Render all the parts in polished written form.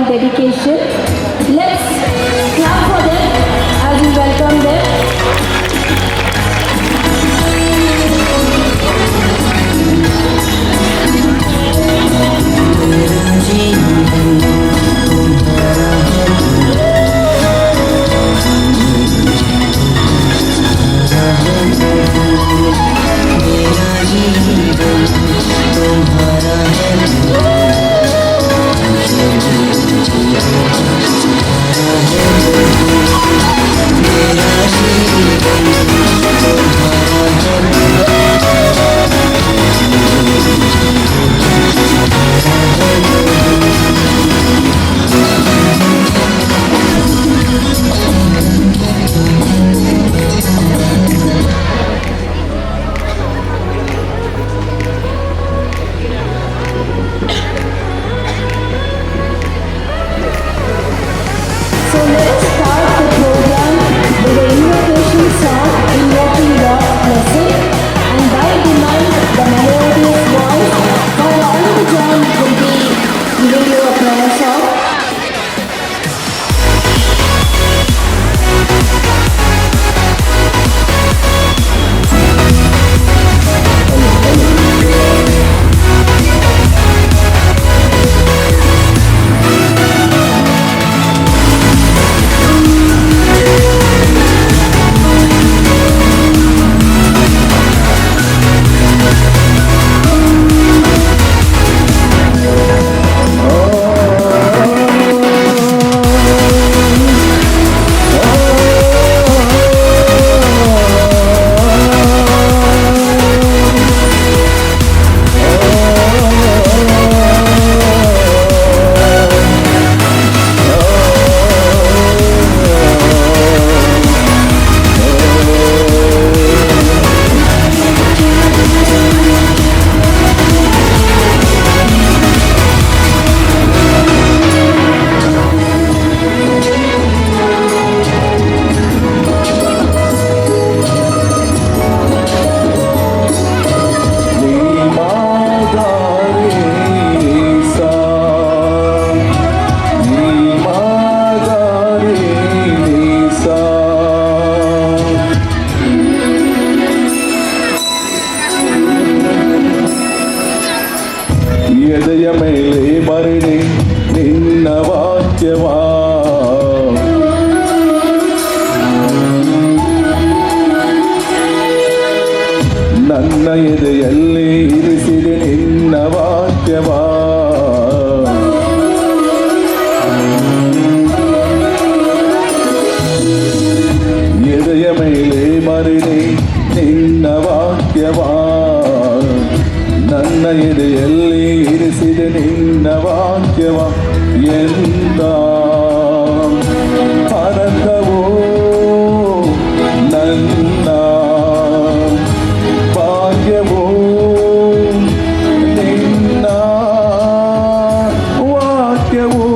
and dedication. Let's clap for them as we welcome them. So let's start the program with the invocation song invoking God's blessing, and by demand the melodious voice by Arun John will be giving you a prayer song. ಎದೆಯ ಮೇಲೆ ಬರೆದೆ ನಿನ್ನ ವಾಕ್ಯವಾ ನನ್ನ ಎದೆಯಲ್ಲಿ ಇರಿಸಿದೆ ನಿನ್ನ ವಾಕ್ಯವಾ ಎದೆಯ ಮೇಲೆ ಬರೆದೆ ನಿನ್ನ ವಾಕ್ಯವಾ ನನ್ನ ಎದೆಯಲ್ಲಿ ಇರಿಸಿದೆ ನಿನ್ನ ವಾಕ್ಯವ ಎಂತ ಅನಂತವೋ ನನ್ನ ಭಾಗ್ಯವೋ ನಿನ್ನ ವಾಕ್ಯವೋ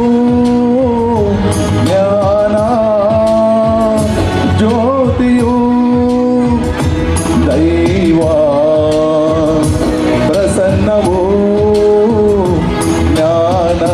ಜ್ಞಾನ ಜ್ಯೋತಿಯೋ ದೈವ ಪ್ರಸನ್ನವೋ ಜ್ಞಾನ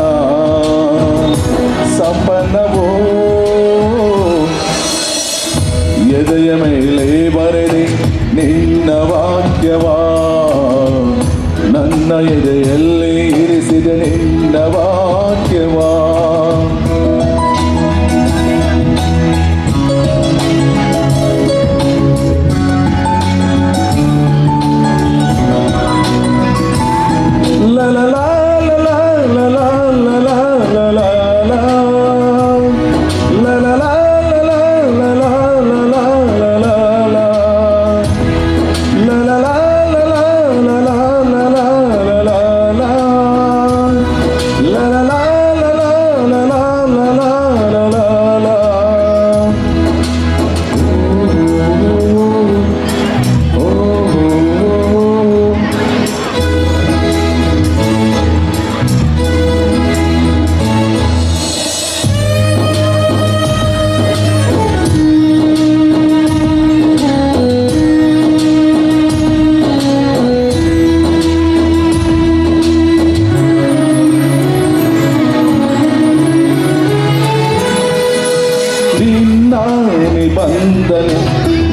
ಬಂದನೆ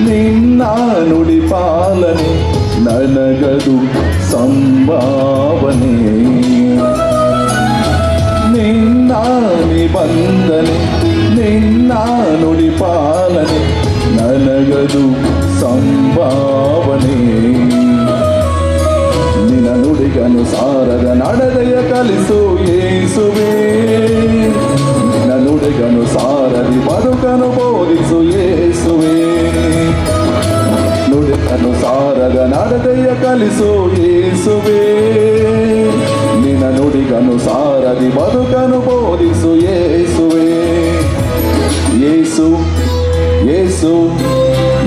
ನಿನ್ನ ನುಡಿ ಪಾಲನೆ ನನಗದು ಸಂಭಾವನೆ ನಿನ್ನ ನಿಬಂಧನೆ ನಿನ್ನ ನುಡಿ ಪಾಲನೆ ನನಗದು ಸಂಭಾವನೆ ನಿನ್ನ ನುಡಿಗನುಸಾರದ ನಡೆದೆಯ ಕಲಿಸು ಯೇಸುವೇ ನಿನ್ನ ನುಡಿಗನುಸಾರದಿ ಬದುಕನು ಬೋಧಿಸು ಯೇಸುವೇ ನುಡಿಗನುಸಾರದ ನಡೆದೆಯ ಕಲಿಸು ಯೇಸುವೇ ನಿನ್ನ ನುಡಿಗನುಸಾರದಿ ಬದುಕನು ಬೋಧಿಸು ಯೇಸುವೇ ಯೇಸು ಯೇಸು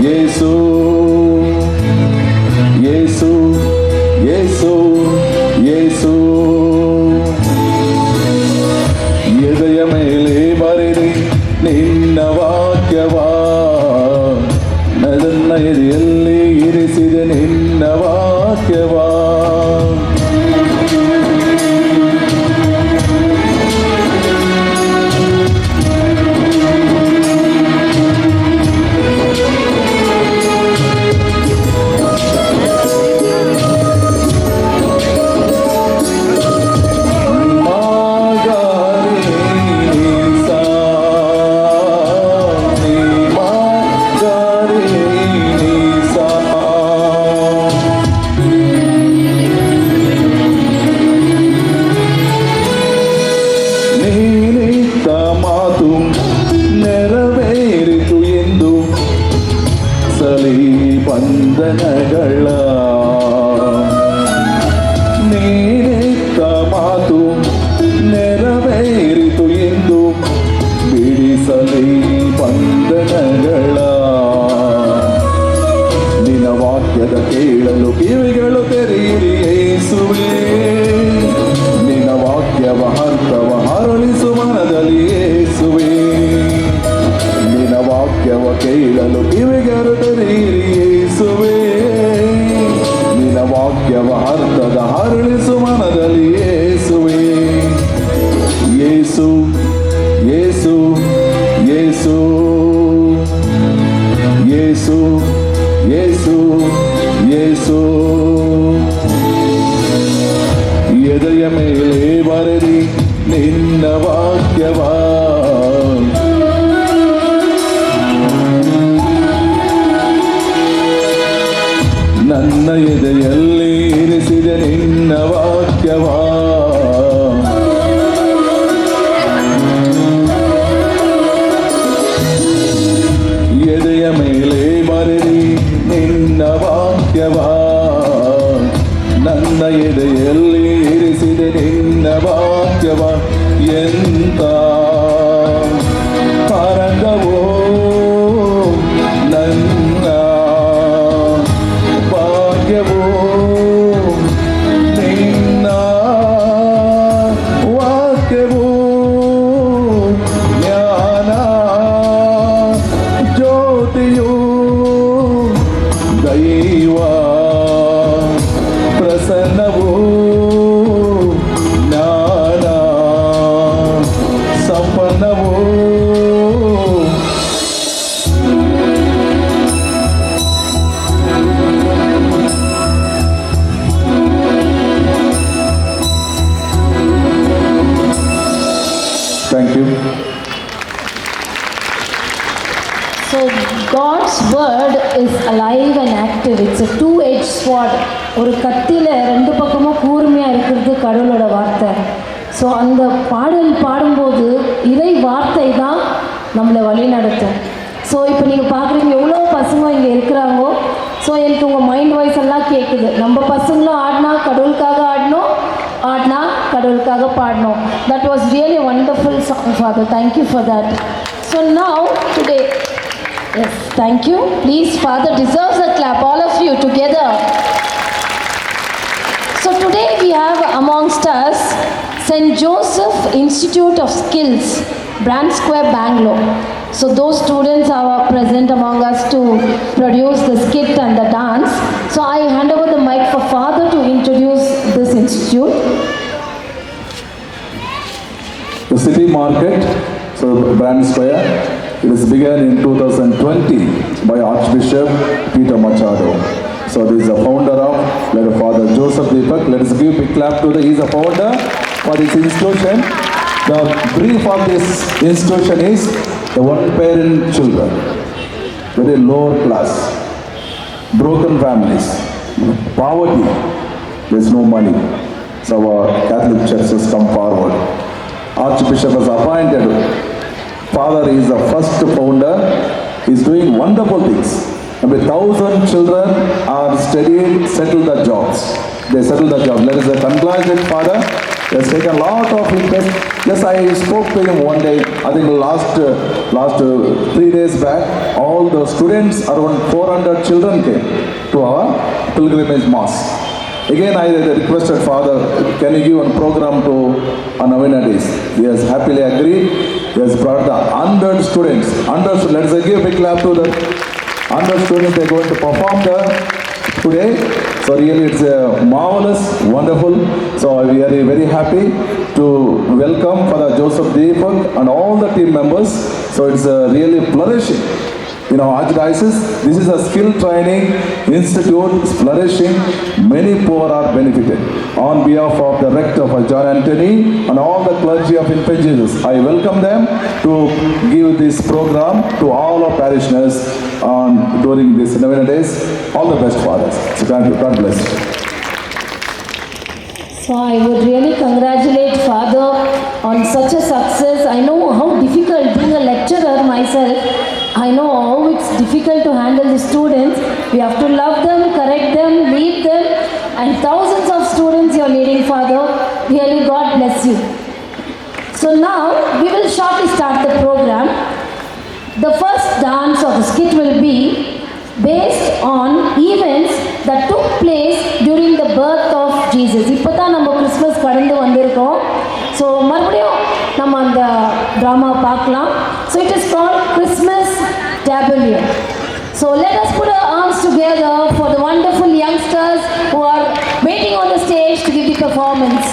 ಯೇಸು ಯೇಸು ಯೇಸು ಯೇಸು ಎದೆಯ ಮೇಲೆ ಬರೆದೆ ನಿನ್ನ ವಾಕ್ಯವಾ ನನ್ನ ಎದೆಯಲ್ಲಿ ಇರಿಸಿದೆ ನಿನ್ನ ವಾಕ್ಯವಾ ನೆರವೇರಿತು ಎಂದು ಸಲಿ ಬಂಧನಗಳ ನೀನಿತ್ತ ಮಾತು ನೆರವೇರಿತು ಎಂದು ಬಿಡಿಸಲಿ ಬಂಧನಗಳ ನಿನ್ನ ವಾಕ್ಯದ ಕೇಳಲು ಕಿವಿಗಳು ತೆರೆಯಿರಿ ಯೇಸುವೇ ನಿನ್ನ ವಾಕ್ಯವ ಅರ್ಥವ ಹರಳಿಸು ಮನದಲ್ಲಿ ಯೇಸುವೇ ನಿನ್ನ ವಾಕ್ಯವ ಕೇಳಲು ಕಿವಿಗಳು ತೆರೆಯಿರಿ ಯೇಸುವೇ ನಿನ್ನ ವಾಕ್ಯವ ಅರ್ಥದ ಹರಳಿಸು ಮನದಲ್ಲಿ ಯೇಸುವೇ ಯೇಸು ಯೇಸು ಯೇಸು ಯೇಸು ಯೇಸು ಯೇಸು ಎದೆಯ ಮೇಲೆ ಬರೆದಿ ನಿನ್ನ ವಾಕ್ಯವಾ ನನ್ನ ಎದೆಯಲ್ಲಿ ಇರಿಸಿದೆ ನಿನ್ನ ವಾಕ್ಯವಾ ಎದೆಯ ಮೇಲೆ ಬರೆದಿ ನಿನ್ನ ವಾಕ್ಯವಾ ನನ್ನ ಎದೆಯಲ್ಲಿ ಇರಿಸಿದೆ ನಿನ್ನ ವಾಕ್ಯವ ಎಂತ ಪರಂಗವೋ ನನ್ನ ಭಾಗ್ಯವೋ ನಿನ್ನ ವಾಕ್ಯವೋ ಜ್ಞಾನ ಜ್ಯೋತಿಯೋ ದೈವ ಪ್ರಸನ್ನವೋ ಜ್ಞಾನ ಸಂಪನ್ನವೋ thank you. So God's word is alive and active. It's a two-edged sword. ஒரு கத்தியில் ரெண்டு பக்கமும் கூர்மையாக இருக்கிறது கடவுளோட வார்த்தை. ஸோ அந்த பாடல் பாடும்போது இறை வார்த்தை தான் நம்மளை வழி நடத்தும். ஸோ இப்போ நீங்கள் பார்க்குறீங்க எவ்வளோ பசங்க இங்கே இருக்கிறாங்கோ. ஸோ எனக்கு உங்கள் மைண்ட் வாய்ஸ் எல்லாம் கேட்குது. நம்ம பசங்களும் ஆடினா கடவுளுக்காக ஆடணும், ஆடினா கடவுளுக்காக பாடணும். That was really wonderful song father. Thank you for that. So now today, yes, thank you. Please, Father deserves a clap, all of you together. So today we have amongst us St. Joseph Institute of Skills, Brand Square, Bangalore. So those students are present among us to produce the skit and the dance. So I hand over the mic for Father to introduce this institute. The city market, so Brand Square. It was begun in 2020 by Archbishop Peter Machado. So this is the founder of Father Joseph Deepak. Let us give a big clap to he is the founder for this institution. The brief of this institution is the one-parent children, very lower class, broken families, poverty, there is no money. So our Catholic Church has come forward. Archbishop has appointed. Father is the first founder. He is doing wonderful things. And 1,000 children are studying, settle the jobs. They settle the job. Let us congratulate Father. He has taken a lot of interest. Yes, I spoke to him one day. I think last 3 days back, all the students, around 400 children came to our pilgrimage mass. Again, I requested Father, can you give a program to Novena days? He has happily agreed. He has brought the 100 students. Let us give a big clap to the 100 students. They are going to perform today. So really it's marvelous, wonderful. So we are very happy to welcome Father Joseph Deepak and all the team members. So it's really flourishing. In our Archdiocese, this is a skill training institute, it's flourishing. Many poor are benefited. On behalf of the rector of John Anthony and all the clergy of Infant Jesus, I welcome them to give this program to all our parishioners during these Novena days. All the best, fathers. So God bless you. So I would really congratulate Father on such a success. I know how difficult, being a lecturer myself, I know how it's difficult to handle the students. We have to love them, correct them, lead them, and thousands of students you're leading, Father. Really, God bless you. So now, we will shortly start the program. The first dance or the skit will be based on events that took place during the birth of Jesus. இப்போதான் நம்ம Christmas கடந்து வந்திருக்கோம். So மறுபடியும் நம்ம அந்த drama பார்க்கலாம். So it is called Christmas Tableau. So let us put our arms together for the wonderful youngsters who are waiting on the stage to give the performance.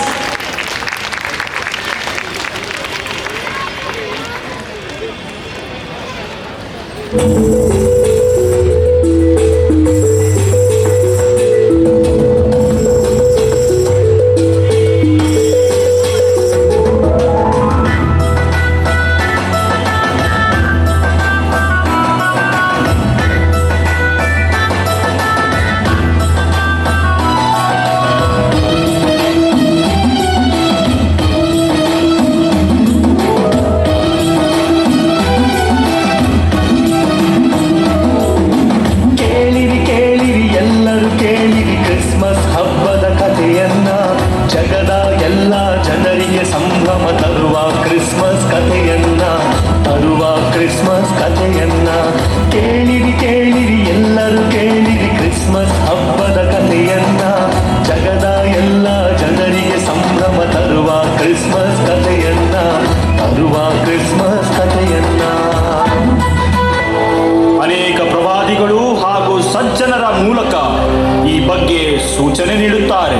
ಸೂಚನೆ ನೀಡುತ್ತಾರೆ.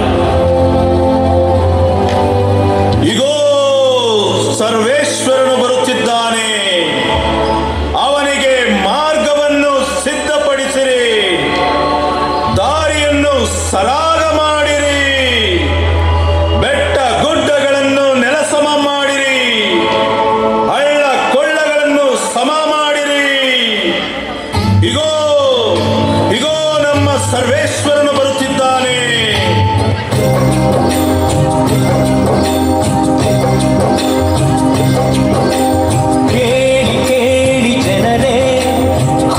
ಇಗೋ ಸರ್ವೇಶ್ವರನು ಬರುತ್ತಿದ್ದಾನೆ, ಅವನಿಗೆ ಮಾರ್ಗವನ್ನು ಸಿದ್ಧಪಡಿಸಿರಿ, ದಾರಿಯನ್ನು ಸರಾಗ ಮಾಡಿರಿ, ಬೆಟ್ಟ ಗುಡ್ಡಗಳನ್ನು ನೆಲಸಮ ಮಾಡಿರಿ, ಹಳ್ಳ ಕೊಳ್ಳಗಳನ್ನು ಸಮ ಮಾಡಿರಿ. ಇಗೋ ಇಗೋ ನಮ್ಮ ಸರ್ವೇಶ್ವರನು ಬರುತ್ತಿದ್ದಾನೆ. ಕೇಳಿ ಕೇಳಿ ಜನರೇ,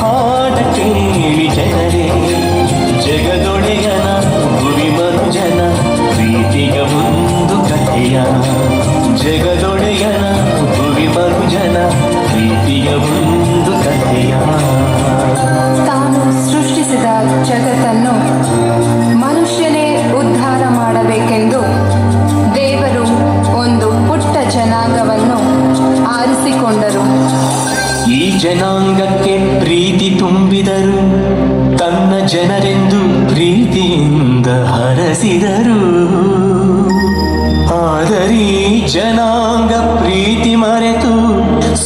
ಹಾಡ ಕೇಳಿ ಜನರೇ, ಜಗದೊಡೆಯನ ಗುರಿ ಮನುಜನ ಪ್ರೀತಿಯ ಒಂದು ಕಥೆಯ. ಜಗದೊಡೆಯನ ಗುರಿ ಮನುಜನ ಪ್ರೀತಿಯ ಒಂದು ಕಥೆಯ. ತಾನು ಸೃಷ್ಟಿಸಿದ ಜಗತ್ತನ್ನು ಮನುಷ್ಯನೇ ಉದ್ಧಾರ ಮಾಡಬೇಕೆಂದು ದೇವರು ಒಂದು ಪುಟ್ಟ ಜನಾಂಗವನ್ನು ಆರಿಸಿಕೊಂಡರು. ಈ ಜನಾಂಗಕ್ಕೆ ಪ್ರೀತಿ ತುಂಬಿದರು, ತನ್ನ ಜನರೆಂದು ಪ್ರೀತಿಯಿಂದ ಹರಸಿದರು. ಆದರೀ ಜನಾಂಗ ಪ್ರೀತಿ ಮರೆತು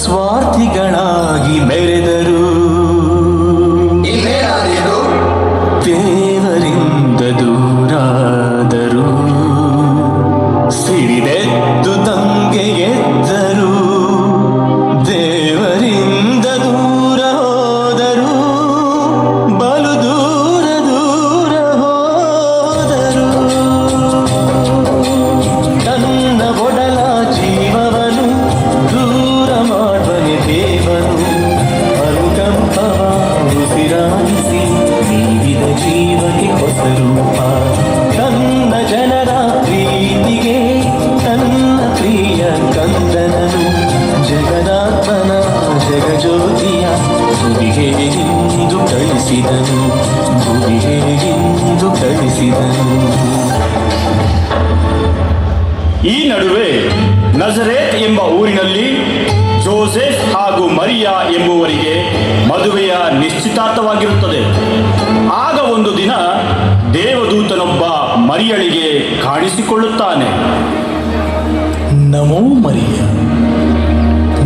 ಸ್ವಾರ್ಥಿಗಳಾಗಿ ಮೆರೆದರು. ದೇವರಿಂದ ದೂರಾದರು, ಸಿಡಿದೆದ್ದು ದಂಗೆ ಎದ್ದರು. ದೇವರಿಂದ ದೂರ ಹೋದರು, ಬಲು ದೂರ ದೂರ ಹೋದರು. ತನ್ನ ಒಡಲ ಜೀವವನು ದೂರ ಮಾಡುವನೆ ದೇವನು. ಅನುಕಂಪವ ಉಸಿರಾಗಿಸಿ ನೀಡಿದ ಜೀವಕ್ಕೆ ಹೊಸ ರೂಪ. ತನ್ನ ಜನರ ಪ್ರೀತಿಗೆ ತನ್ನ ಪ್ರಿಯ ಕಂದನನು. ಜಗದಾತ್ಮನ ಜಗಜ್ಯೋತಿಯ ಭುವಿಗೆ ಇಂದು ಕಳಿಸಿದನು, ಭುವಿಗೆ ಇಂದು ಕಳಿಸಿದನು. ಈ ನಡುವೆ ನಜರೇತ್ ಎಂಬ ಊರಿನಲ್ಲಿ ಜೋಸೆಫ್ ಹಾಗೂ ಮರಿಯಾ ಎಂಬುವರಿಗೆ ಮದುವೆಯ ನಿಶ್ಚಿತಾರ್ಥವಾಗಿರುತ್ತದೆ. ಆಗ ಒಂದು ದಿನ ದೇವದೂತನೊಬ್ಬ ಮರಿಯಳಿಗೆ ಕಾಣಿಸಿಕೊಳ್ಳುತ್ತಾನೆ. ನಮೋ ಮರಿಯ,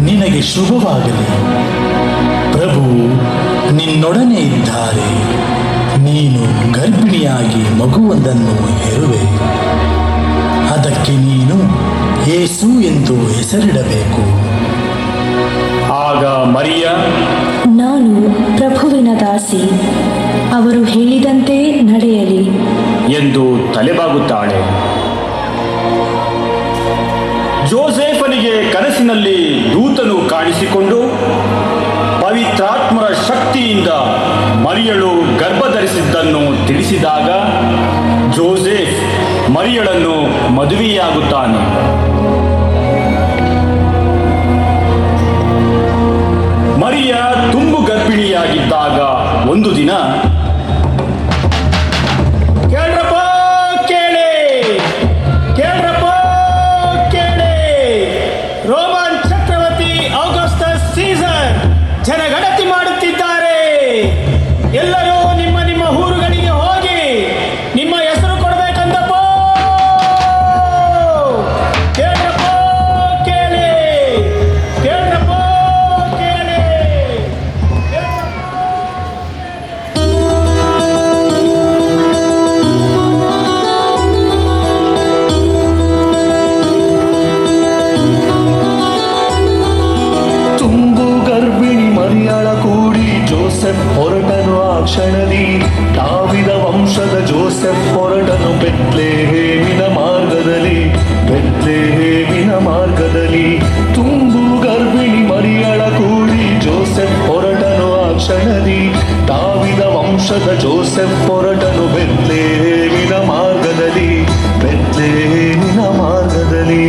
ನಿನಗೆ ಶುಭವಾಗಲಿ. ಪ್ರಭು ನಿನ್ನೊಡನೆ ಇದ್ದಾರೆ. ನೀನು ಗರ್ಭಿಣಿಯಾಗಿ ಮಗುವೊಂದನ್ನು ಹೆರುವೆ. ಅದಕ್ಕೆ ನೀನು ಯೇಸು ಎಂದು ಹೆಸರಿಡಬೇಕು. ಆಗ ಮರಿಯಾ, ನಾನು ಪ್ರಭುವಿನ ದಾಸಿ, ಅವರು ಹೇಳಿದಂತೆ ನಡೆಯಲಿ ಎಂದು ತಲೆಬಾಗುತ್ತಾಳೆ. ಜೋಸೆಫನಿಗೆ ಕನಸಿನಲ್ಲಿ ದೂತನು ಕಾಣಿಸಿಕೊಂಡು ಪವಿತ್ರಾತ್ಮರ ಶಕ್ತಿಯಿಂದ ಮರಿಯಳು ಗರ್ಭಧರಿಸಿದ್ದನ್ನು ತಿಳಿಸಿದಾಗ ಜೋಸೆಫ್ ಮರಿಯಳನ್ನು ಮದುವೆಯಾಗುತ್ತಾನೆ. ಮರಿಯ ತುಂಬು ಗರ್ಭಿಣಿಯಾಗಿದ್ದಾಗ ಒಂದು ದಿನ, ಕೇಳ್ರಪ್ಪ ಕೇಳಿ, ಕೇಳ್ರಪ್ಪ ಕೇಳಿ, ರೋಮನ್ ಚಕ್ರವರ್ತಿ ಆಗಸ್ಟಸ್ ಸೀಸರ್ ಜನಗಣತಿ ಮಾಡುತ್ತಿದ್ದಾರೆ. ಎಲ್ಲರೂ ನಿಮ್ಮ ನಿಮ್ಮ ಊರುಗಳಿಗೆ ಹೋಗಿ ನಿಮ್ಮ ಹೆಸರು ಕೊಡಬೇಕಂತಪ್ಪ. ಕೇಳ್ರಪ್ಪ ಕೇಳಿ, ಕೇಳ್ರಪ್ಪ ಕೇಳಿ. ತುಂಬು ಗರ್ಭಿಣಿ ಮರಿಯಳ ಕೂಡಿ ಜೋಸೆಫ್ ಹೊರಟನು. ಆ ಕ್ಷಣದಿ ದಾವಿದ ವಂಶದ ಜೋಸೆಫ್ ಹೊರಟನು ಬೆತ್ಲೆಹೇಮಿನ ಮಾರ್ಗದಲ್ಲಿ, ಬೆತ್ಲೆಹೇಮಿನ ಮಾರ್ಗದಲ್ಲಿ. ತುಂಬು ಗರ್ಭಿಣಿ ಮರಿಯಳ ಕೂಡಿ ಜೋಸೆಫ್ ಹೊರಟನು. ಆ ಕ್ಷಣದಿ ದಾವಿದ ವಂಶದ ಜೋಸೆಫ್ ಹೊರಟನು ಬೆತ್ಲೆಹೇಮಿನ ಮಾರ್ಗದಲ್ಲಿ, ಬೆತ್ಲೆಹೇಮಿನ ಮಾರ್ಗದಲ್ಲಿ.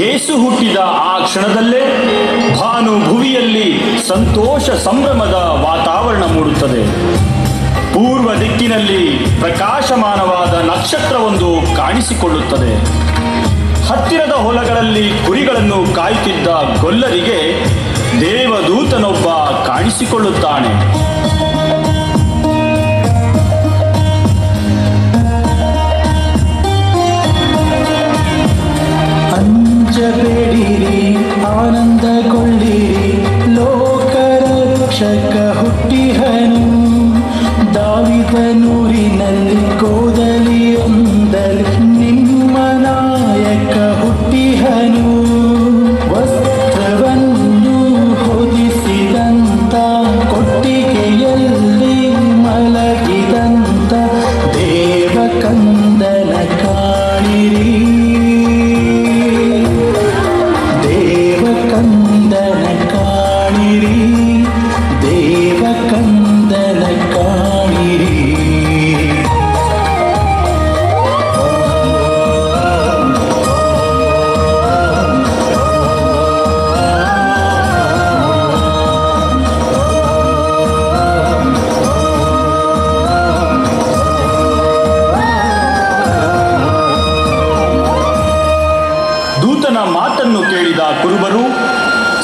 ಯೇಸು ಹುಟ್ಟಿದ ಆ ಕ್ಷಣದಲ್ಲೇ ಭಾನು ಭುವಿಯಲ್ಲಿ ಸಂತೋಷ ಸಂಭ್ರಮದ ವಾತಾವರಣ ಮೂಡುತ್ತದೆ. ಪೂರ್ವ ದಿಕ್ಕಿನಲ್ಲಿ ಪ್ರಕಾಶಮಾನವಾದ ನಕ್ಷತ್ರವೊಂದು ಕಾಣಿಸಿಕೊಳ್ಳುತ್ತದೆ. ಹತ್ತಿರದ ಹೊಲಗಳಲ್ಲಿ ಕುರಿಗಳನ್ನು ಕಾಯುತ್ತಿದ್ದ ಗೊಲ್ಲರಿಗೆ ದೇವದೂತನೊಬ್ಬ ಕಾಣಿಸಿಕೊಳ್ಳುತ್ತಾನೆ. ಅಂಜಬೇಡಿರಿ, ಆನಂದಗೊಳ್ಳಿರಿ, ಲೋಕರಕ್ಷಕ ಹುಟ್ಟಿಹನು. ದಾವಿದನೂರಿನಲ್ಲಿ ಗೋದಲಿಯೊಂದಲಿ ನಿಮ್ಮ ನಾಯಕ ಹುಟ್ಟಿಹನು. ವಸ್ತ್ರವನ್ನು ಹೊದಿಸಿದಂತ, ಕೊಟ್ಟಿಗೆಯಲ್ಲಿ ಮಲಗಿದಂತ ದೇವಕಂದನ ಕಾಣಿರಿ. ದೇವಕಂದನ ಕಾಣಿರಿ, ದೇವಕಂದನ ಕಾಣಿರಿ. ದೂತನ ಮಾತನ್ನು ಕೇಳಿದ ಕುರುಬರು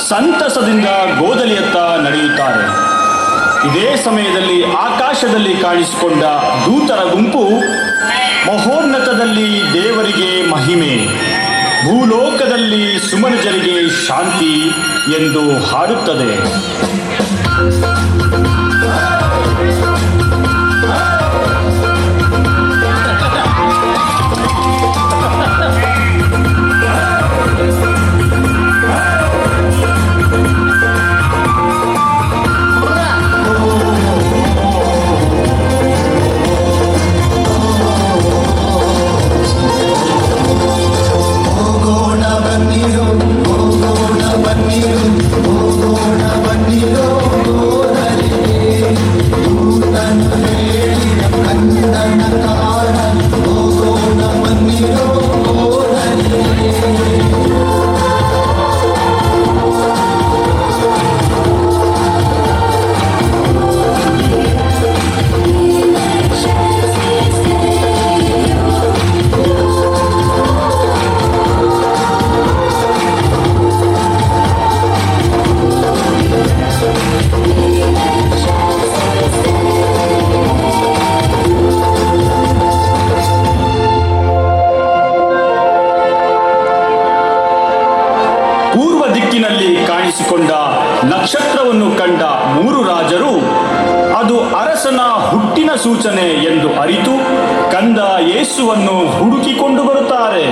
ಸಂತಸದಿಂದ ಗೋದಲಿಯತ್ತ ನಡೆಯುತ್ತಾರೆ. ಇದೇ ಸಮಯದಲ್ಲಿ ಆಕಾಶದಲ್ಲಿ ಕಾಣಿಸಿಕೊಂಡ ದೂತರ ಗುಂಪು ಮಹೋನ್ನತದಲ್ಲಿ ದೇವರಿಗೆ ಮಹಿಮೆ, ಭೂಲೋಕದಲ್ಲಿ ಸುಮನುಜರಿಗೆ ಶಾಂತಿ ಎಂದು ಹಾಡುತ್ತದೆ. ಪೂರ್ವ ದಿಕ್ಕಿನಲ್ಲಿ ಕಾಣಿಸಿಕೊಂಡ ನಕ್ಷತ್ರವನ್ನು ಕಂಡ ಮೂರು ರಾಜರು ಅದು ಅರಸನ ಹುಟ್ಟಿನ ಸೂಚನೆ ಎಂದು ಅರಿತು ಕಂದ ಯೇಸುವನ್ನು ಹುಡುಕಿಕೊಂಡು ಬರುತ್ತಾರೆ.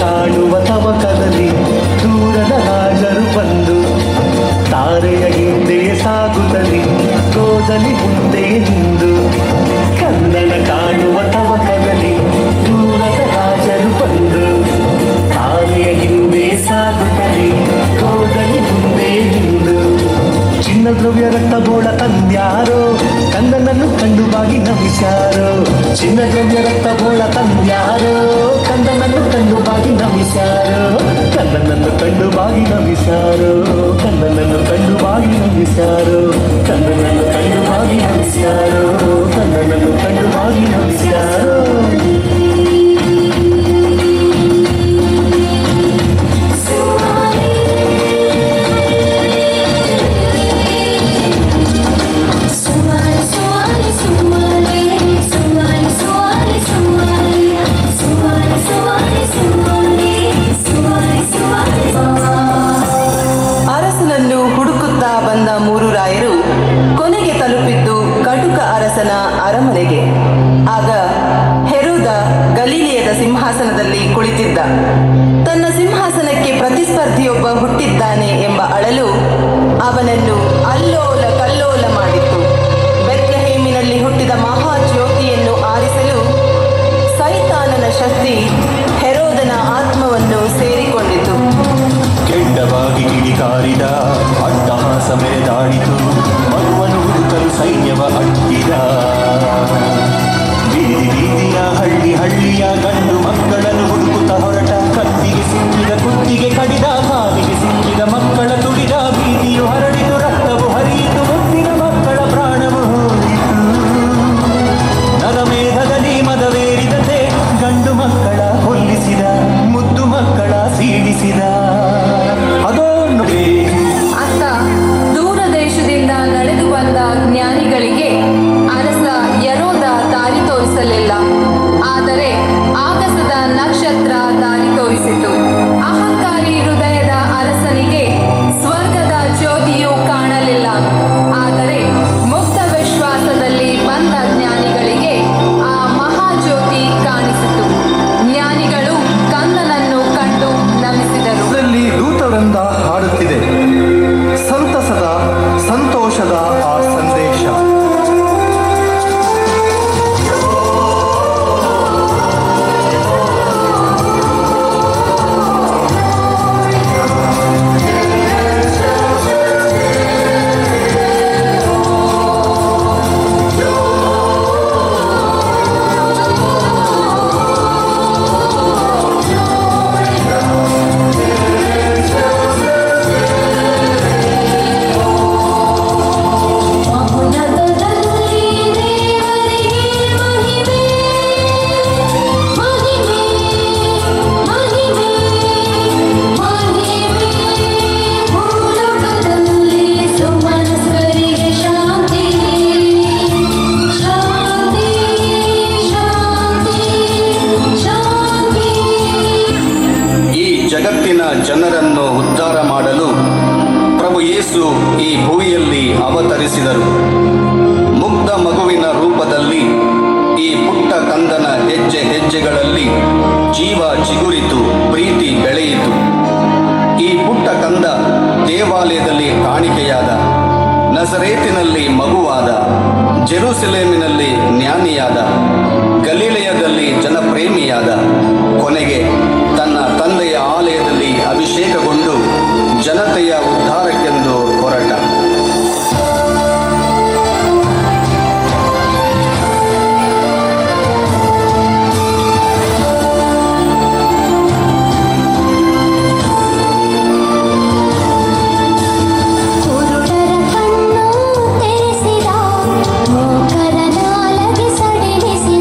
ಕಾಣುವ ತವಕದಲ್ಲಿ ದೂರದ ರಾಜರು ಬಂದು ತಾರೆಯ ಹಿಂದೆ ಸಾಗುತ್ತಲಿ ಗೋದಲಿ ಮುಂದೆ ನಿಂದು. ಕಂದನ ಕಾಣುವ ತವಕದಲ್ಲಿ ದೂರದ ರಾಜರು ಬಂದು ತಾರೆಯ ಹಿಂದೆ ಸಾಗುತ್ತಲಿ ಗೋದಲಿ ಮುಂದೆ ನಿಂದು. ಚಿನ್ನ ದ್ರವ್ಯ ರಕ್ತ ಬೋಳ ತಂದ್ಯಾರೋ, ಕಂದನನ್ನು ಕಂಡು ಬಾಗಿ ನಮಿಸ್ಯಾರೋ. ಚಿನ್ನ ದ್ರವ್ಯ ರಕ್ತ ಬೋಳ ತಂದ್ಯಾರೋ, ಕಂದನನ್ನು ಕಂಡು ಬಾಗಿ ನಮಿಸ್ಯಾರೋ. ಕಂದನನ್ನು ಕಂಡು ಬಾಗಿ ನಮಿಸ್ಯಾರೋ, ಕಂದನನ್ನು ಕಂಡು ಬಾಗಿ ನಮಿಸ್ಯಾರೋ. ಕಂದನನ್ನು ಕಂಡು ಬಾಗಿ ನಮಿಸ್ಯಾರೋ, ಕಂದನನ್ನು ಕಂಡು ಬಾಗಿ ನಮಿಸ್ಯಾರೋ. ಅರಸನನ್ನು ಹುಡುಕುತ್ತಾ ಬಂದ ಮೂರು ರಾಯರು ಕೊನೆಗೆ ತಲುಪಿದ್ದು ಕಟುಕ ಅರಸನ ಅರಮನೆಗೆ. ಆಗ ಹೆರೋದ ಗಲಿಲಿಯದ ಸಿಂಹಾಸನದಲ್ಲಿ ಕುಳಿತಿದ್ದ. ತನ್ನ ಸಿಂಹಾಸನಕ್ಕೆ ಪ್ರತಿಸ್ಪರ್ಧಿಯೊಬ್ಬ ಹುಟ್ಟಿದ್ದಾನೆ ಎಂಬ ಅಳಲು ಅವನನ್ನು ಅಲ್ಲೋಲ ಕಲ್ಲೋಲ ಮಾಡಿತ್ತು. ಬೆತ್ಲೆಹೇಮಿನಲ್ಲಿ ಸಾಹಸ ಮೆರೆದಾಡಿತು ಮಗುವನ್ನು ಹುಡುಕಲು ಸೈನ್ಯವ ಅಟ್ಟಿದ ಬೀದಿ ಬೀದಿಯ ಹಳ್ಳಿ ಹಳ್ಳಿಯ ಗಂಡು ಮಕ್ಕಳನ್ನು ಹುಡುಕುತ್ತ ಹೊರಟ ಕತ್ತಿಗೆ ಸಿಕ್ಕಿದ ಕುತ್ತಿಗೆ ಕಡಿದ ಕಾಲಿಗೆ ಸಿಕ್ಕಿದ ಮಕ್ಕಳ ತುಳಿದ ಬೀದಿಯು ಹರಡಿತು ರಕ್ತವು ಹರಿಯಿತು ಮುತ್ತಿನ ಮಕ್ಕಳ ಪ್ರಾಣವು ಹೋಯಿತು ನರಮೇಧದಲ್ಲಿ ಮದವೇರಿದಂತೆ ಗಂಡು ಮಕ್ಕಳ ಕೊಲ್ಲಿಸಿದ ಮುದ್ದು ಮಕ್ಕಳ ಸೀಡಿಸಿದ ಅದೋ ನೋಡಿ ಅತ್ತ ದೂರ ದೇಶದಿಂದ ನಡೆದು ಬಂದ ಜ್ಞಾನಿಗಳಿಗೆ ಅರಸ ಯರೋದ ದಾರಿ ತೋರಿಸಲಿಲ್ಲ. ಆದರೆ ಆಗಸದ ನಕ್ಷತ್ರ ದಾರಿ ತೋರಿಸಿತು. ಅಹಂಕಾರಿ ಹೃದಯದ ಅರಸನಿಗೆ ಸ್ವರ್ಗದ ಜ್ಯೋತಿಯು ಕಾಣಲಿಲ್ಲ. ಆದರೆ ಮುಕ್ತ ವಿಶ್ವಾಸದಲ್ಲಿ ಬಂದ ಜ್ಞಾನಿಗಳಿಗೆ ಆ ಮಹಾಜ್ಯೋತಿ ಕಾಣಿಸಿತು. ಜ್ಞಾನಿಗಳು ಕಂದನನ್ನು ಕಂಡು ನಮಿಸಿದರು. ಇದರಲ್ಲಿ ದೂತವೃಂದ ಹಾಡುತ್ತಿದೆ ಸಂತಸದ ಸಂತೋಷದ ಆ ಸಂದೇಶ. ಮಹೋನ್ನತದಲ್ಲಿ ದೇವರಿಗೆ ಮಹಿಮೆ, ಮಹಿಮೆ, ಮಹಿಮೆ, ಮಹಿಮೆ. ಭೂಲೋಕದಲ್ಲಿ ಸುಮನಸ್ಕರಿಗೆ ಶಾಂತಿ, ಶಾಂತಿ, ಶಾಂತಿ, ಶಾಂತಿ. ಈ ಜಗತ್ತಿನ ಜನರನ್ನು ಉದ್ಧಾರ ಮಾಡಲು ಪ್ರಭು ಯೇಸು ಈ ಭೂಮಿಯಲ್ಲಿ ಅವತರಿಸಿದರು. ಮುಗ್ಧ ಮಗುವಿನ ರೂಪದಲ್ಲಿ ಈ ಪುಟ್ಟ ಕಂದನ ಹೆಜ್ಜೆ ಹೆಜ್ಜೆಗಳಲ್ಲಿ ಜೀವ ಚಿಗುರಿತು, ಪ್ರೀತಿ ಬೆಳೆಯಿತು. ಈ ಪುಟ್ಟ ಕಂದ ದೇವಾಲಯದಲ್ಲಿ ಕಾಣಿಕೆಯಾದ, ನಜರೇತಿನಲ್ಲಿ ಮಗುವಾದ, ಜೆರುಸಲೇಮಿನಲ್ಲಿ ಜ್ಞಾನಿಯಾದ, ಗಲಿಲಯದಲ್ಲಿ ಜನಪ್ರೇಮಿಯಾದ, ಕೊನೆಗೆ ತನ್ನ ತಂದೆಯ ಆಲಯದಲ್ಲಿ ಅಭಿಷೇಕಗೊಂಡು ಜನತೆಯ ಉದ್ಧಾರಕ್ಕೆಂದು ಹೊರಟ. ಕುರುಡರ ಕಣ್ಣು ತೆರೆಸಿದ, ಮೂಕರ ನಾಲಗೆ ಸಡಿಲಿಸಿದ,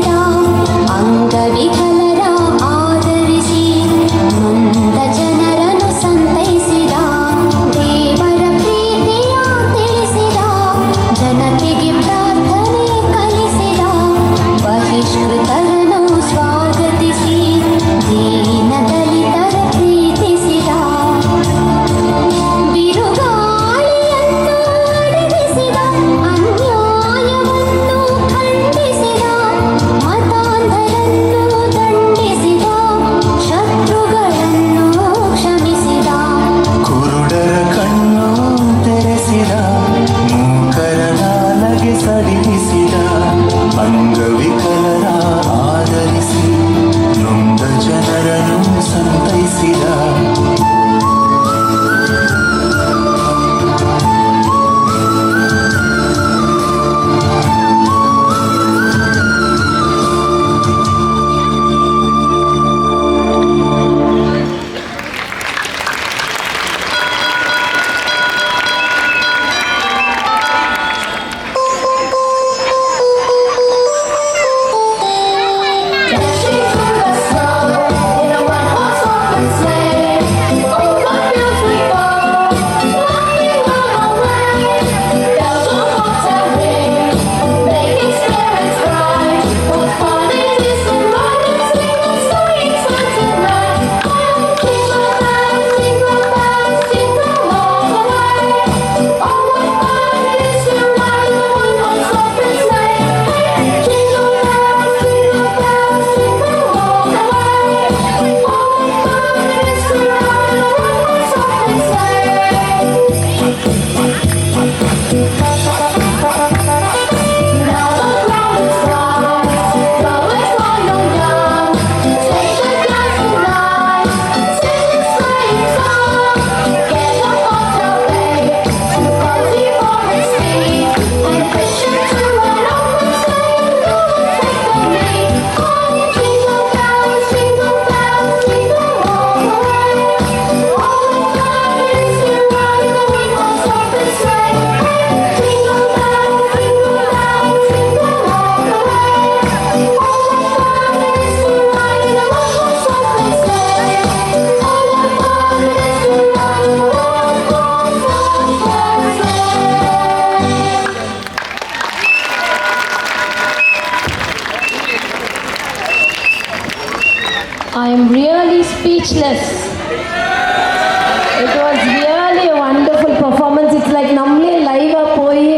I am really speechless. It was really a wonderful performance. It's like நம்மளே லைவாக போய்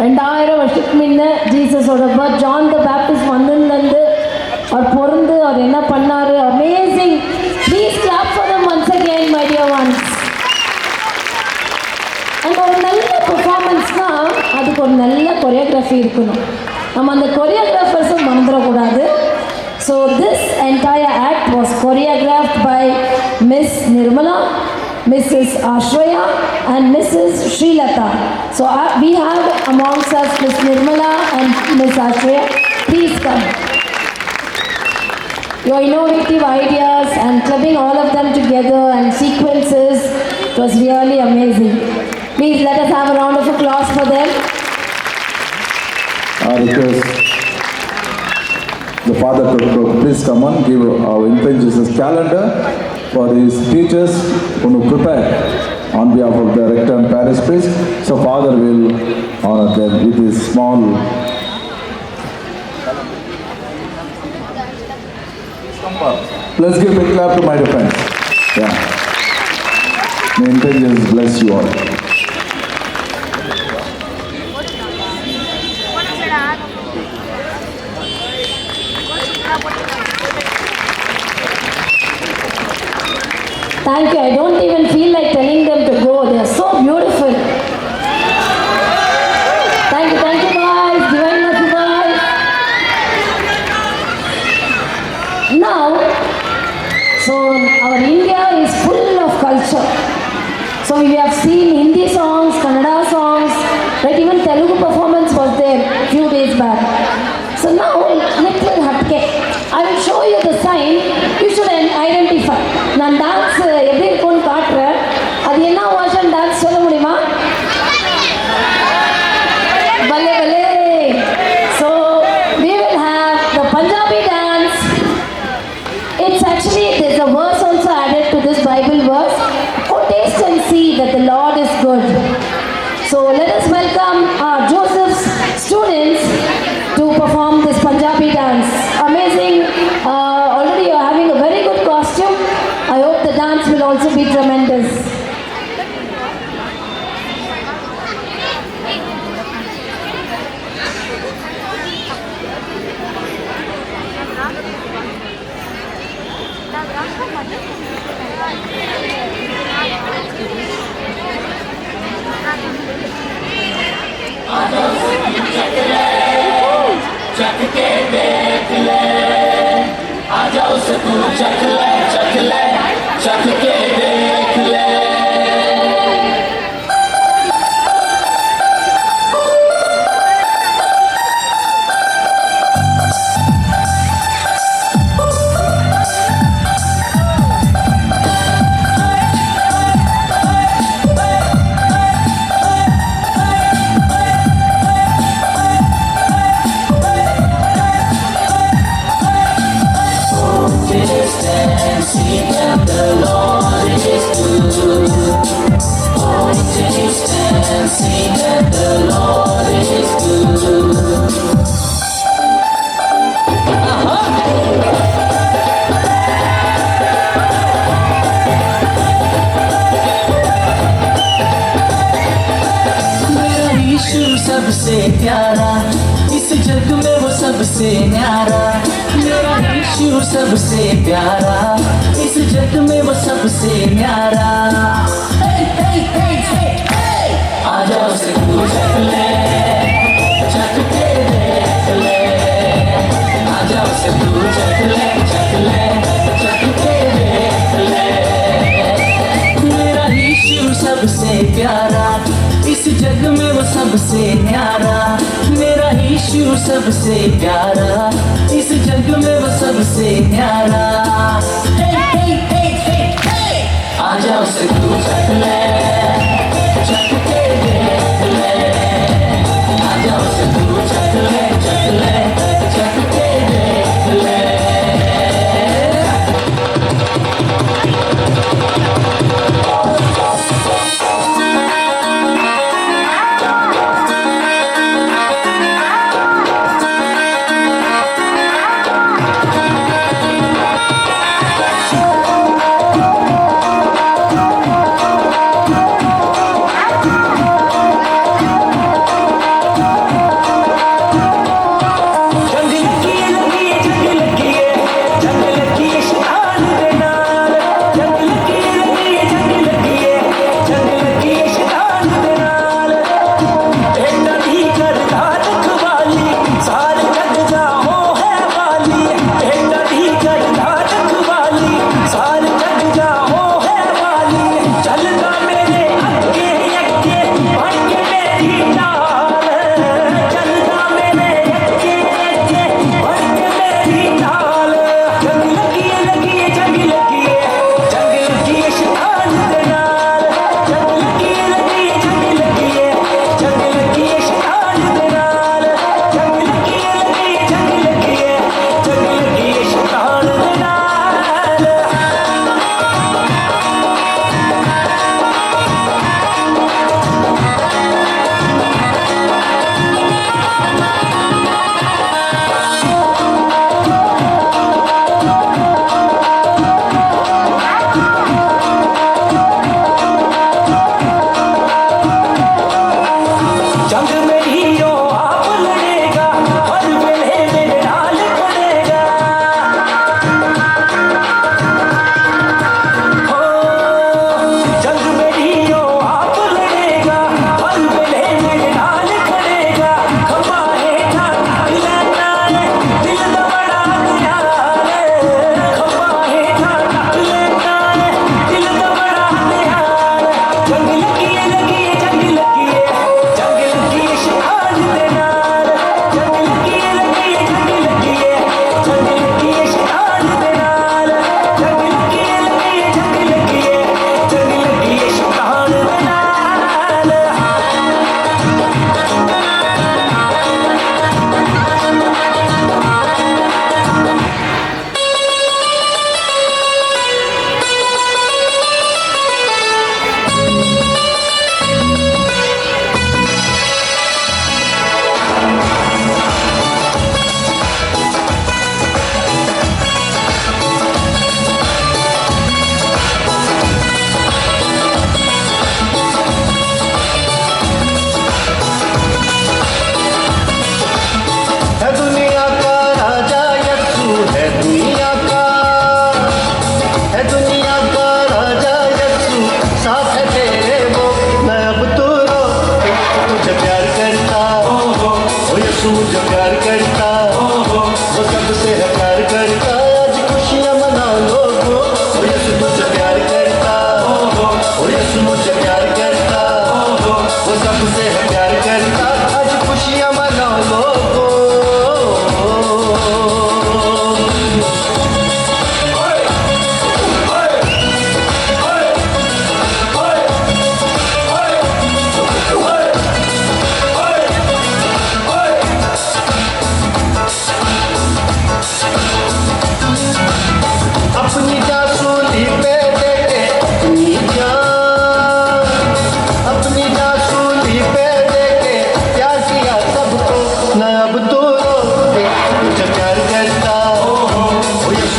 2000 வருஷத்துக்கு முன்ன ஜீசஸோட பர்த் ஜான் த பேப்டிஸ்ட் வந்ததுலேருந்து அவர் பிறந்து அவர் என்ன பண்ணார், amazing. Please clap for them once again my dear ones. And ஒரு நல்ல பெர்ஃபார்மன்ஸ்னால் அதுக்கு ஒரு நல்ல கொரியோகிராஃபி இருக்கணும். நம்ம அந்த கொரியோகிராஃபர்ஸும் மறந்துடக்கூடாது. So this entire act was choreographed by Miss Nirmala, Mrs. Ashraya and Mrs. Srilata. So we have amongst us Miss Nirmala and Miss Ashraya. Please come. Your innovative ideas and clubbing all of them together and sequences, it was really amazing. Please let us have a round of applause for them. I request the father to please come on, give our infant Jesus calendar for his teachers who prepare on behalf of the rector and parish priest. So father will honor them with his small. Let's give a big clap to my dear friends. Yeah. May infant Jesus bless you all. Thank you. I don't even feel like telling them to go. They are so beautiful. Thank you guys. Divine mercy, guys. Now, so our India is full of culture. So we have seen Hindi songs, Kannada songs, right? Even Telugu performance was there a few days back. So now, little hatke. I will show you the sign. You should identify. நான் dance எப்படி இருக்கும்னு காட்டுறேன். அது என்ன வருஷன் dance சொல்ல முடியுமா? பலே பலே. So we will have the Punjabi dance. It's actually, there's a verse also added to this Bible verse. Oh, taste and see that the Lord is good. So let us welcome our Joseph's students to perform this Punjabi dance. Amazing. Already you are having a very good costume. I hope the dance will also be tremendous. सबसे प्यारा इस जग में वो सबसे न्यारा, मेरा यीशु सबसे प्यारा इस जग में वो सबसे न्यारा। आ जाओ से तू चख ले, चख के देख ले, आ जाओ से तू चख ले, चख ले, चख के देख ले। मेरा यीशु सबसे प्यारा इस जग में वो सबसे न्यारा, मेरा यीशु सबसे प्यारा इस जग में वो सबसे न्यारा। आ जाओ से तू चख ले, चख के देख ले, आ जाओ से तू चख ले, चख ले, चख के देख ले।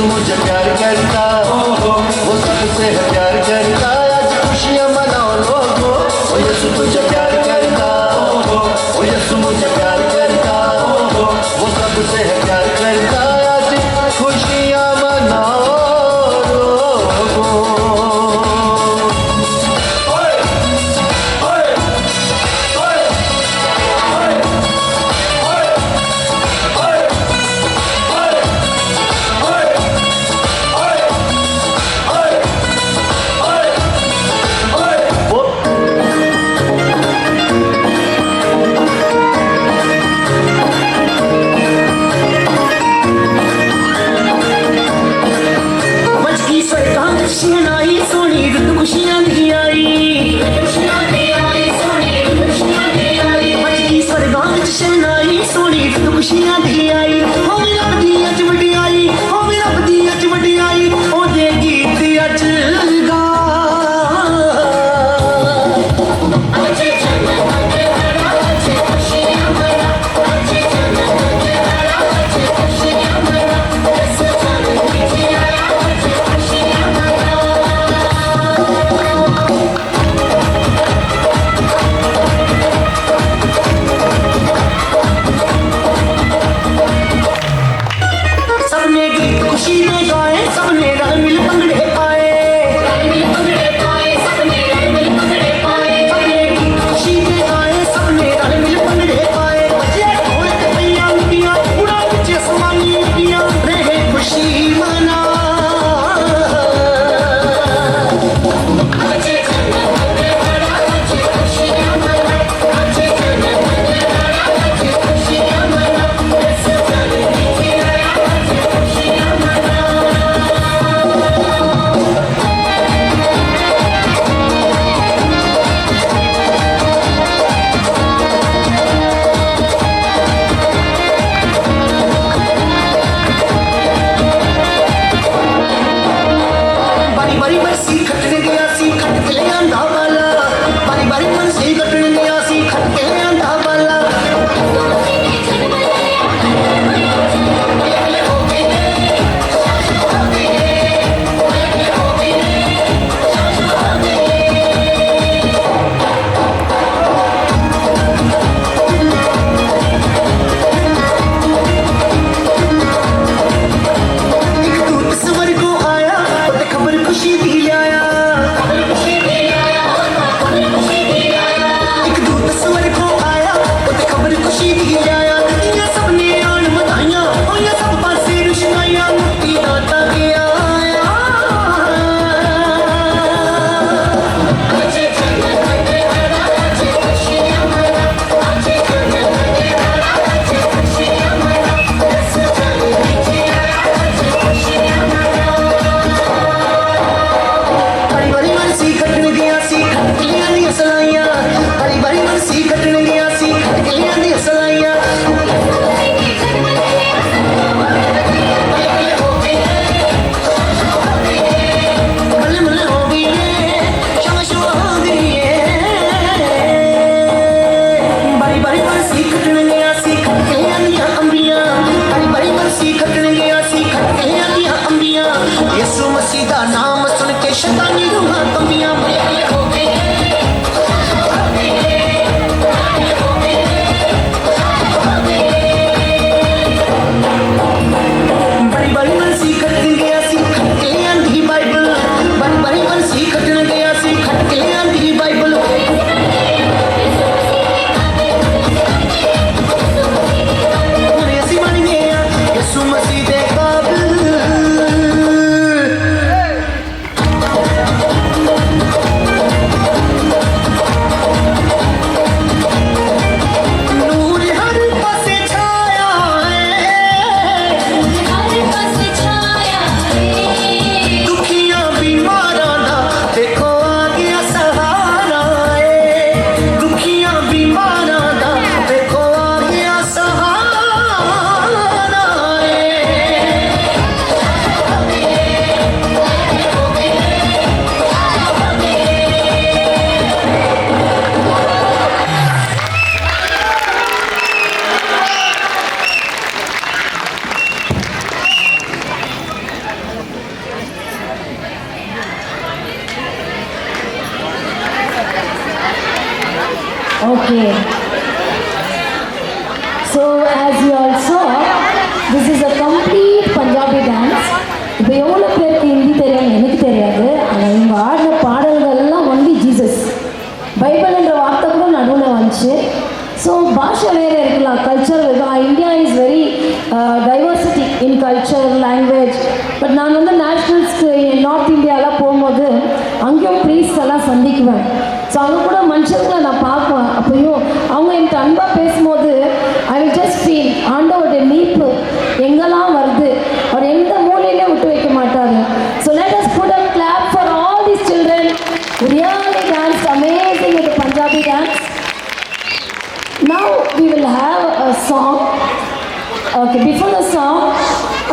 मुझे प्यार करता, वो सबसे है प्यार करता। आज खुशियाँ मनाओ लोगो, ओ यीशु तुझे प्यार करता, ओ यीशु मुझे प्यार करता, वो सबसे है प्यार करता। आज खुशियाँ मनाओ लोगो। मचकी सड़कां खुशियां आई सोनी रुत खुशियां दी आई, मचकी सड़कां खुशियां आई सोनी रुत खुशियां दी आई। ओ मेरा बदिया च वडियाई, ओ मेरा बदिया च वडियाई, ओ दे गीत अच गा। सबने गीत खुशी में गाए, सबने रल मिल भंगड़े पाए, सबने गीत खुशी में गाए, सबने रल मिल भंगड़े पाए। बजे ढोल ते पैया लुटियां, उड़ा बिचे समानी लुटियां, रहे खुशी मना। बारी बारी बरसी खटने गया सी, खट के ले आंदा वाला। बारी बारी बरसी खटने गया सी, खट के ले आंदा वाला। एक दूत सवर को आया, उते खबर खुशी दी आया। एक दूत सवर को आया, उते खबर खुशी दी आया। ये सबने आन बताइयां, और ये सब पासे रुशनाइयां, मुक्ति दाता के आया। बारी बारी बरसी खटने गया सी, खट के ले आंदी सलाइयां। बारी बारी बरसी खटने गया सी, खट के ले आंदी सलाइयां। मल्ले मल्ले हो गई है, शाम शुरू हो गई है। बारी बारी बरसी खटने गया सी, खट के ले आंदियां अंबियां। बारी बारी बरसी खटने गया सी, खट के ले आंदियां अंबियां। यीशु मसीह दा नाम सुन के शैतानी रूहां कंबियां। बड़ी बड़ी बरसी खटने गया सी, खट के ले आंदी बाइबल। बड़ी बड़ी बरसी खटने गया सी, खट के ले आंदी बाइबल। हुण असीं बन गए आ यीशु मसीह दे काबिल। Okay. So as you all saw, this is a complete Punjabi dance. இப்போ எவ்வளோ பேருக்கு ஹிந்தி தெரியும் எனக்கு தெரியாது. ஆனால் இவங்க ஆடின பாடல்கள்லாம் ஒன்லி ஜீசஸ். பைபிள்ன்ற வார்த்தை கூட நடுவில் வந்துச்சு. ஸோ பாஷை வேறு இருக்கலாம், கல்ச்சர் இருக்கலாம். India is very diversity in culture, language. But நான் வந்து நேஷ்னல்ஸ்க்கு நார்த் இந்தியாலாம் போகும்போது அங்கேயும் ப்ரீஸ்ட் எல்லாம் சந்திக்குவேன். ஸோ அங்கே கூட மனுஷங்களை நான் பார்க்குவேன். அப்பயும் அவங்க என்கிட்ட அன்பாக பேசும்போது ஐ வில் ஜஸ்ட் ஃபீல் ஆண்டவருடைய மீட்பு எங்கெல்லாம் வருது, அவர் எந்த மூலையிலே விட்டு வைக்க மாட்டார். So let us put a clap for all these children who really danced amazing with the Punjabi dance. Now we will have a song. Okay, before the song,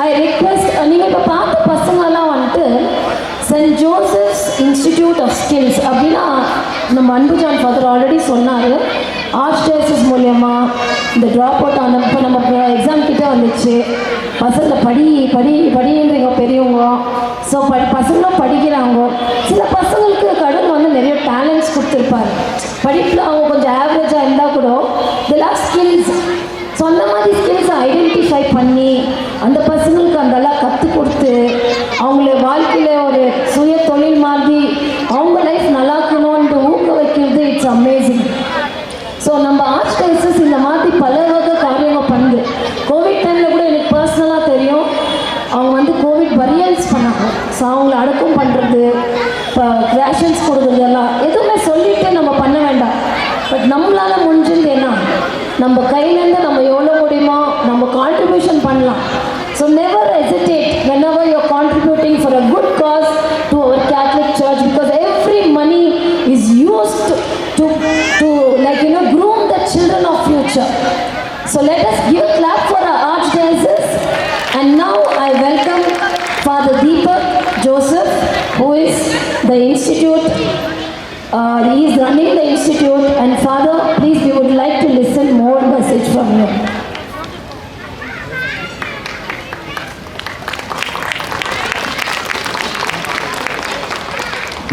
I request நீங்கள் இப்போ பார்த்த பசங்கள்லாம் வந்துட்டு saint Joseph's institute of skills அப்படின்னா நம்ம Anbujan father already சொன்னார். Archdiocese மூலயமா இந்த ட்ராப் அவுட் ஆன இப்போ நம்ம எக்ஸாம் கிட்டே வந்துச்சு. பசங்களை படின்றீங்க பெரியவங்க. ஸோ பசங்களும் படிக்கிறாங்க. சில பசங்களுக்கு கடவுள் வந்து நிறைய டேலண்ட்ஸ் கொடுத்துருப்பார். படிப்பில் அவங்க கொஞ்சம் ஆவரேஜாக இருந்தால் கூட இதெல்லாம் ஸ்கில்ஸ். ஸோ அந்த மாதிரி ஸ்கில்ஸை ஐடென்டிஃபை பண்ணி அந்த பசங்களுக்கு அதெல்லாம் கற்றுக் கொடுத்து அவங்கள வாழ்க்கையில் ஒரு சுய தொழில் மாதிரி அவங்க லைஃப் நல்லா இருக்கணும்னு ஊக்க வைக்கிறது இட்ஸ் அமேசிங். ஸோ நம்ம ஆர்ச் டயசிஸ் இந்த மாதிரி பல வகை காரியங்கள் பண்ணுது. கோவிட் டைமில் கூட எனக்கு பர்சனலாக தெரியும், அவங்க வந்து கோவிட் பரியல்ஸ் பண்ணாங்க. ஸோ அவங்கள அடக்கம் பண்ணுறது, இப்போ ரேஷன்ஸ் கொடுக்குறது எல்லாம் எதுவுமே சொல்லிட்டு நம்ம பண்ண வேண்டாம். பட் நம்மளால் முடிஞ்சது என்ன, நம்ம கையிலேருந்து நம்ம எவ்வளோ முடியுமோ நம்ம கான்ட்ரிபியூஷன் பண்ணலாம். So never hesitate whenever you're contributing for a good cause to our Catholic Church, because every money is used to groom the children of future. So let us give a clap for our Archdiocese. And now I welcome Father Deepak Joseph, who is the institute. He is running the institute. And Father, please, we would like to listen more message from you.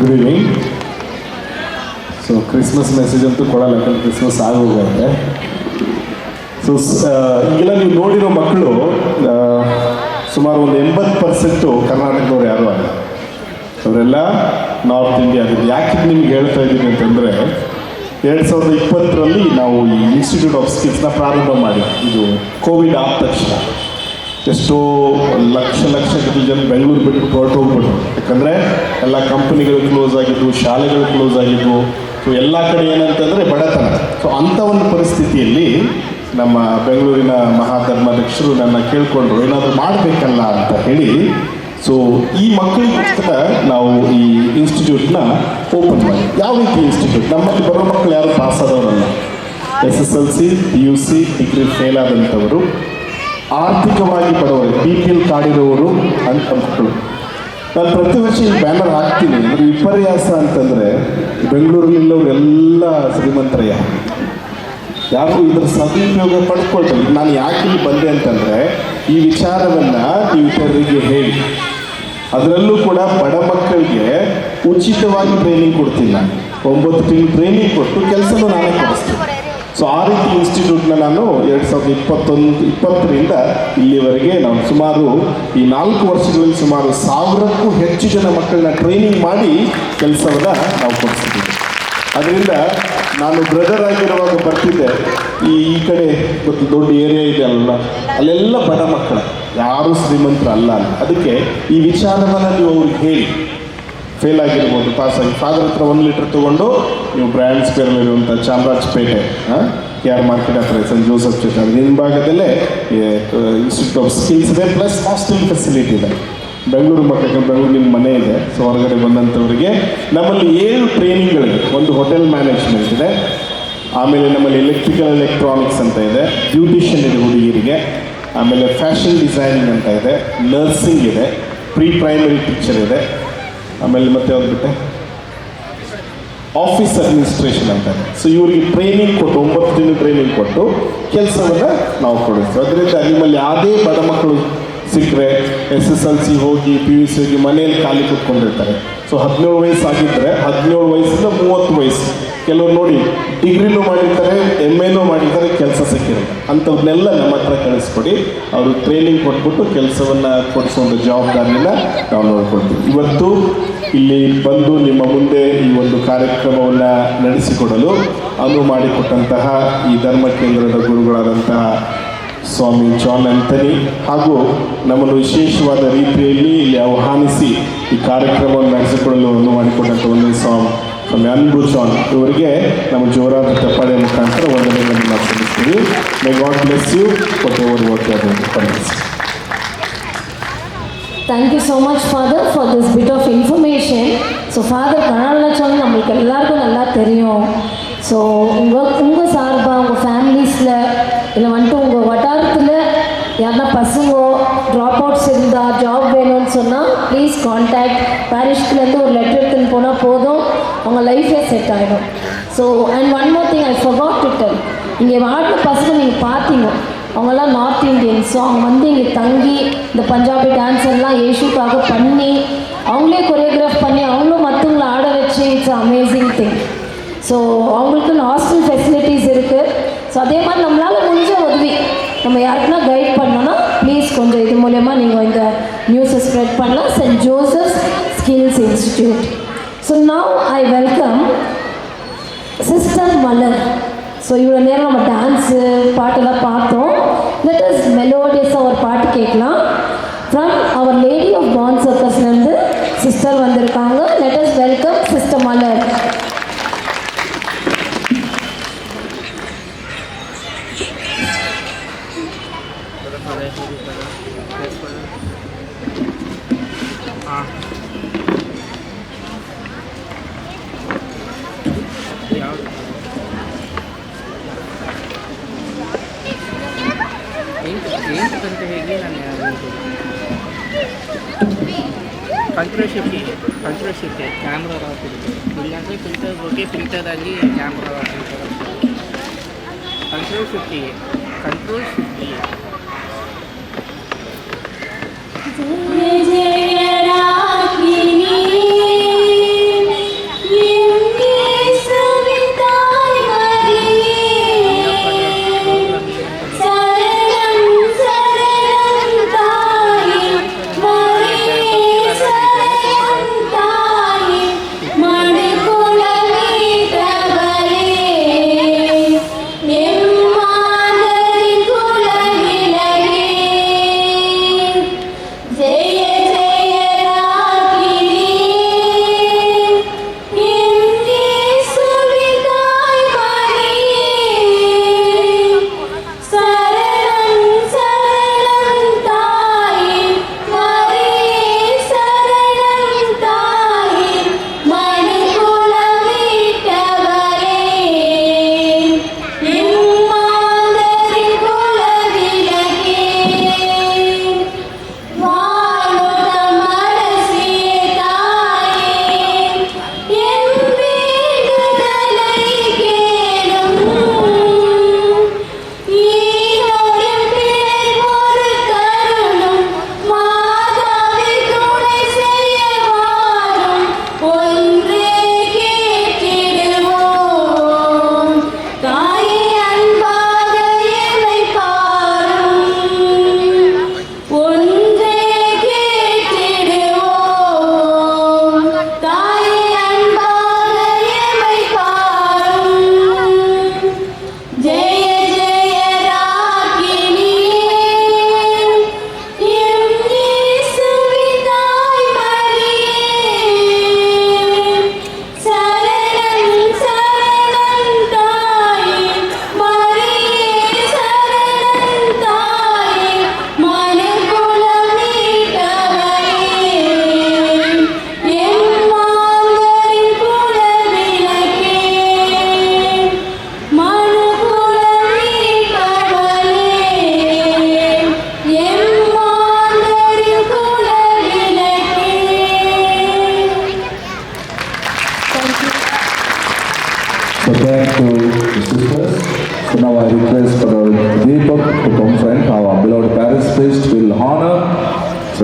Good evening. So Christmas message ಅಂತೂ ಕೊಡಲ್ಲ, ಯಾಕಂದ್ರೆ Christmas ಆಗೋಗುತ್ತೆ. So ಈಗೆಲ್ಲ ನೀವು ನೋಡಿರೋ ಮಕ್ಕಳು ಸುಮಾರು ಒಂದು 80% ಕರ್ನಾಟಕದವ್ರು ಯಾರು ಅಲ್ಲ, ಅವರೆಲ್ಲ ನಾರ್ತ್ ಇಂಡಿಯಾ ಆಗಿದೆ. ಯಾಕೆ ನಿಮ್ಗೆ ಹೇಳ್ತಾ ಇದ್ದೀನಿ ಅಂತಂದರೆ 2020ರಲ್ಲಿ ನಾವು ಈ ಇನ್ಸ್ಟಿಟ್ಯೂಟ್ ಆಫ್ ಸ್ಕಿಲ್ಸ್ನ ಪ್ರಾರಂಭ ಮಾಡಿ, ಇದು ಕೋವಿಡ್ ಆದ ತಕ್ಷಣ ಎಷ್ಟೋ ಲಕ್ಷ ಗಟ್ಟಲೆ ಜನ ಬೆಂಗಳೂರು ಬಿಟ್ಟು ಹೊರಟೋಗ್ಬಿಟ್ರು. ಯಾಕಂದರೆ ಎಲ್ಲ ಕಂಪನಿಗಳು ಕ್ಲೋಸ್ ಆಗಿದ್ವು, ಶಾಲೆಗಳು ಕ್ಲೋಸ್ ಆಗಿದ್ವು. ಸೊ ಎಲ್ಲ ಕಡೆ ಏನಂತಂದರೆ ಬಡತನ. ಸೊ ಅಂಥ ಒಂದು ಪರಿಸ್ಥಿತಿಯಲ್ಲಿ ನಮ್ಮ ಬೆಂಗಳೂರಿನ ಮಹಾಧರ್ಮಾಧ್ಯಕ್ಷರು ನನ್ನ ಕೇಳಿಕೊಂಡ್ರು, ಏನಾದರೂ ಮಾಡಬೇಕಲ್ಲ ಅಂತ ಹೇಳಿ. ಸೊ ಈ ಮಕ್ಕಳಿಗೋಸ್ಕರ ನಾವು ಈ ಇನ್ಸ್ಟಿಟ್ಯೂಟ್ನ ಓಪನ್ ಮಾಡಿ. ಯಾವ ರೀತಿ ಇನ್ಸ್ಟಿಟ್ಯೂಟ್? ನಮ್ಮಲ್ಲಿ ಬರೋ ಮಕ್ಕಳು ಯಾರು ಪಾಸ್ ಆದವರಲ್ಲ, SSLC PUC ಡಿಗ್ರಿ ಫೇಲ್ ಆದಂಥವರು, ಆರ್ಥಿಕವಾಗಿ ಬಡವರು, BPL ಕಾರ್ಡ್ ಇರೋರು ಅಂತ ಮಕ್ಕಳು. ನಾನು ಪ್ರತಿ ವರ್ಷ ಈ ಬ್ಯಾನರ್ ಹಾಕ್ತೀನಿ. ಅಂದರೆ ವಿಪರ್ಯಾಸ ಅಂತಂದರೆ ಬೆಂಗಳೂರಲ್ಲಿರೋರೆಲ್ಲ ಶ್ರೀಮಂತರಯ್ಯ, ಯಾರು ಇದರ ಸದುಪಯೋಗ ಪಡ್ಕೊಳ್ತಾರೆ. ನಾನು ಯಾಕೆ ಇಲ್ಲಿ ಬಂದೆ ಅಂತಂದರೆ ಈ ವಿಚಾರವನ್ನು ನೀವು ಇತರರಿಗೆ ಹೇಳಿ, ಅದರಲ್ಲೂ ಕೂಡ ಬಡ ಮಕ್ಕಳಿಗೆ ಉಚಿತವಾಗಿ ಟ್ರೈನಿಂಗ್ ಕೊಡ್ತೀನಿ. ನಾನು 9 ತಿಂಗಳು ಟ್ರೈನಿಂಗ್ ಕೊಟ್ಟು ಕೆಲಸನೂ ನಾನೇ ಕೊಡಿಸ್ತೀನಿ. ಸೊ ಆ ರೀತಿ ಇನ್ಸ್ಟಿಟ್ಯೂಟ್ನ ನಾನು 2020ರಿಂದ ಇಲ್ಲಿವರೆಗೆ ನಾವು ಸುಮಾರು ಈ 4 ವರ್ಷಗಳಲ್ಲಿ ಸುಮಾರು 1000ಕ್ಕೂ ಹೆಚ್ಚು ಜನ ಮಕ್ಕಳನ್ನ ಟ್ರೈನಿಂಗ್ ಮಾಡಿ ಕೆಲಸವನ್ನು ನಾವು ಕೊಡಿಸ್ತಿದ್ದೀವಿ. ಅದರಿಂದ ನಾನು ಬ್ರದರ್ ಆಗಿರುವಾಗ ಬರ್ತಿದ್ದೆ, ಈ ಕಡೆ ಗೊತ್ತು ದೊಡ್ಡ ಏರಿಯಾ ಇದೆ ಅಲ್ಲ, ಅಲ್ಲೆಲ್ಲ ಬಡ ಮಕ್ಕಳ, ಯಾರೂ ಶ್ರೀಮಂತರು ಅಲ್ಲ. ಅದಕ್ಕೆ ಈ ವಿಚಾರವನ್ನು ನೀವು ಅವ್ರಿಗೆ ಹೇಳಿ, ಫೇಲ್ ಆಗಿರ್ಬೋದು, ಪಾಸಾಗಿ ಫಾದರ್ ಹತ್ರ 1 ಲೀಟರ್ ತೊಗೊಂಡು ನೀವು ಬ್ರ್ಯಾಂಡ್ ಸ್ಕ್ವೇರಲ್ಲಿರುವಂಥ ಚಾಮರಾಜಪೇಟೆ KR ಮಾರ್ಕೆಟ್ ಹತ್ರ ಸೆಂಟ್ ಜೋಸಫ್ ಚರ್ಚ್ ಹಿಂಭಾಗದಲ್ಲೇ ಇನ್ಸ್ಟಿಟ್ಯೂಟ್ ಆಫ್ ಸ್ಕಿಲ್ಸ್ ಇದೆ, ಪ್ಲಸ್ ಹಾಸ್ಟೆಲ್ ಫೆಸಿಲಿಟಿ ಇದೆ. ಬೆಂಗಳೂರು ಮಕ್ಕಳಿಗೆ ಬೆಂಗಳೂರು ನಿಮ್ಮ ಮನೆ ಇದೆ. ಸೊ ಹೊರಗಡೆ ಬಂದಂಥವರಿಗೆ ನಮ್ಮಲ್ಲಿ 7 ಟ್ರೈನಿಂಗ್ಗಳಿದೆ. ಒಂದು ಹೋಟೆಲ್ ಮ್ಯಾನೇಜ್ಮೆಂಟ್ ಇದೆ, ಆಮೇಲೆ ನಮ್ಮಲ್ಲಿ ಎಲೆಕ್ಟ್ರಾನಿಕ್ಸ್ ಅಂತ ಇದೆ, ಬ್ಯೂಟಿಷಿಯನ್ ಇದೆ ಹುಡುಗಿಯರಿಗೆ, ಆಮೇಲೆ ಫ್ಯಾಷನ್ ಡಿಸೈನಿಂಗ್ ಅಂತ ಇದೆ, ನರ್ಸಿಂಗ್ ಇದೆ, ಪ್ರೀ ಪ್ರೈಮರಿ ಟೀಚರ್ ಇದೆ, ಆಮೇಲೆ ಮತ್ತೆ ಯಾವ್ದು ಬಿಟ್ಟೆ ಆಫೀಸ್ ಅಡ್ಮಿನಿಸ್ಟ್ರೇಷನ್ ಅಂತ ಇದೆ. ಸೊ ಇವರಿಗೆ ಟ್ರೈನಿಂಗ್ ಕೊಟ್ಟು 9 ತಿಂಗಳು ಟ್ರೈನಿಂಗ್ ಕೊಟ್ಟು ಕೆಲಸವನ್ನು ನಾವು ಕೊಡಿಸ್ತೀವಿ. ಅದರಿಂದ ನಿಮ್ಮಲ್ಲಿ ಯಾವುದೇ ಬಡ ಮಕ್ಕಳು ಸಿಕ್ಕರೆ SSLC ಹೋಗಿ PUC ಹೋಗಿ ಮನೆಯಲ್ಲಿ ಖಾಲಿ ಕೂತ್ಕೊಂಡಿರ್ತಾರೆ. ಸೊ 17 ವಯಸ್ಸಾಗಿದ್ದರೆ 17 ವಯಸ್ಸಿಂದ 30 ವಯಸ್ಸು ಕೆಲವರು ನೋಡಿ ಡಿಗ್ರಿನೂ ಮಾಡಿರ್ತಾರೆ, MA ಮಾಡಿರ್ತಾರೆ, ಕೆಲಸ ಸಿಕ್ಕಿರಲ್ಲ. ಅಂಥವ್ರನ್ನೆಲ್ಲ ನಮ್ಮ ಹತ್ರ ಕಳಿಸ್ಕೊಡಿ. ಅವರು ಟ್ರೈನಿಂಗ್ ಕೊಟ್ಬಿಟ್ಟು ಕೆಲಸವನ್ನು ಕೊಡಿಸುವಂಥ ಜವಾಬ್ದಾರಿಯನ್ನು ನಾವು ನೋಡ್ಕೊಳ್ತೀವಿ. ಇವತ್ತು ಇಲ್ಲಿ ಬಂದು ನಿಮ್ಮ ಮುಂದೆ ಈ ಒಂದು ಕಾರ್ಯಕ್ರಮವನ್ನು ನಡೆಸಿಕೊಡಲು ಅನುವು ಮಾಡಿಕೊಟ್ಟಂತಹ ಈ ಧರ್ಮ ಕೇಂದ್ರದ ಗುರುಗಳಾದಂತಹ ಸ್ವಾಮಿ ಜಾನ್ ಆಂಥನಿ ಹಾಗೂ ನಮ್ಮನ್ನು ವಿಶೇಷವಾದ ರೀತಿಯಲ್ಲಿ ಇಲ್ಲಿ ಆಹ್ವಾನಿಸಿ ಈ ಕಾರ್ಯಕ್ರಮವನ್ನು ನಡೆಸಿಕೊಳ್ಳಲು ಅನುವು ಮಾಡಿಕೊಟ್ಟಂಥ ಒಂದೇ ಸ್ವಾಮಿ ಅನ್ಬು ಜಾನ್ ಇವರಿಗೆ ನಮ್ಮ ಜೋರಾದ ಚಪ್ಪಾಳೆ ಮುಖಾಂತರ ವಂದನೆಗಳನ್ನು ನಾವು ಸಲ್ಲಿಸ್ತೀವಿ. My god bless you for your work. Thank you so much, Father, for this bit of information. So, Father, கன்னடாவில் சொன்னால் நம்மளுக்கு எல்லாருக்கும் நல்லா தெரியும். ஸோ உங்கள் சார்பாக உங்கள் ஃபேமிலிஸில் இல்லை வந்துட்டு உங்கள் வட்டாரத்தில் யாருன்னா பசங்க ட்ராப் அவுட்ஸ் இருந்தால் ஜாப் வேணும்னு சொன்னால் ப்ளீஸ் கான்டாக்ட் பேரிஷ்லேருந்து ஒரு லெட்டர் எடுத்துன்னு போனால் போதும், அவங்க லைஃபே செட் ஆகிடும். So and one more thing I forgot to tell, இங்கே வாழ்ற பசங்க நீங்கள் பார்த்தீங்க, அவங்கெல்லாம் நார்த் இந்தியன்ஸ். ஸோ அவங்க வந்து இங்கே தங்கி இந்த பஞ்சாபி டான்ஸ் எல்லாம் ஏஷுக்காக பண்ணி அவங்களே கொரியோகிராஃப் பண்ணி அவங்களும் மற்றவங்கள ஆட வச்சு இட்ஸ் அமேசிங் திங். ஸோ அவங்களுக்கு ஹாஸ்டல் ஃபெசிலிட்டிஸ் இருக்குது. ஸோ அதே மாதிரி நம்மளால் முடிஞ்ச உதவி நம்ம யாருக்குன்னா கைட் பண்ணோன்னா ப்ளீஸ் கொஞ்சம் இது மூலயமா நீங்கள் இந்த நியூஸை ஸ்ப்ரெட் பண்ணலாம். Saint Joseph's skills institute. So now I welcome sister Malar. So இவ்வளோ நேரம் நம்ம டான்ஸு பாட்டெல்லாம் பார்த்தோம். லெட் அஸ் மெலோடியஸாக ஒரு பாட்டு கேட்கலாம். From our lady of pond சர்க்கஸ்லேருந்து சிஸ்டர் வந்திருக்காங்க. Let us welcome sister Malar. ಏನಂತ ಹೇಳಿ ನಾನು ಕಂಟ್ರೋಲ್ ಕ್ಯಾಮ್ರಾ ರಾಗ್ತಿದ್ದು ಇಲ್ಲಾಂದರೆ ಫಿಲ್ಟರ್ ಹೋಗಿ ಫಿಲ್ಟರಾಗಿ ಕ್ಯಾಮ್ರಾ ಕಂಟ್ರೋಲ್ ಶಿಫ್ಟಿಗೆ Jai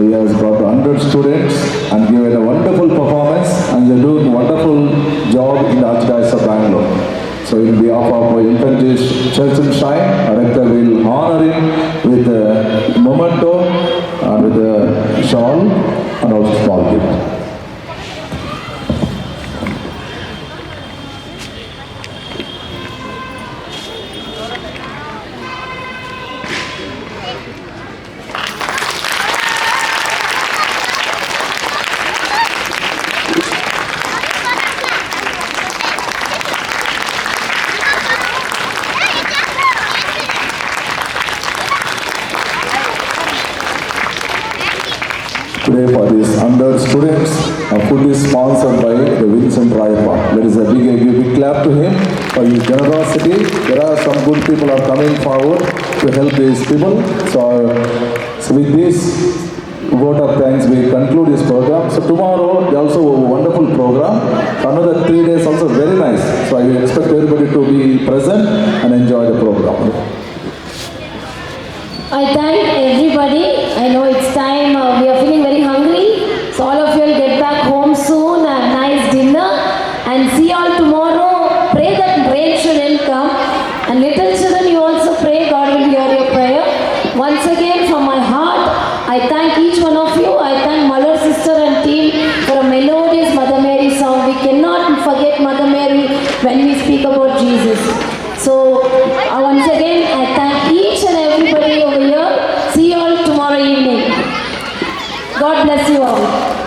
he has got 100 students and given a wonderful performance, and they're doing wonderful job in the Archdiocese of Bangalore. So in behalf of Infant Church and Shrine, Rector will honor him with a memento and with a shawl and also small gift. Today for these 100 students, food is sponsored by the Vincent Rayappa. Let us give a big clap to him for his generosity. There are some good people are coming forward to help these people. So with this vote of thanks, we conclude this program. So tomorrow, they also a wonderful program. So another 3 days also very nice. So I expect everybody to be present and enjoy the program. I thank everybody. I know it's time, we are feeling very hungry. So all of you will get back home soon, a nice dinner, and see you all tomorrow. Pray that rain shouldn't come. And little children, you also pray, God will hear your prayer. Once again, from my heart, I thank each one of you. I thank Mother, Sister and team for a melodious Mother Mary song. We cannot forget Mother Mary when we speak about Jesus. So once again, I thank each and everybody over here. See you all tomorrow evening. God bless you all.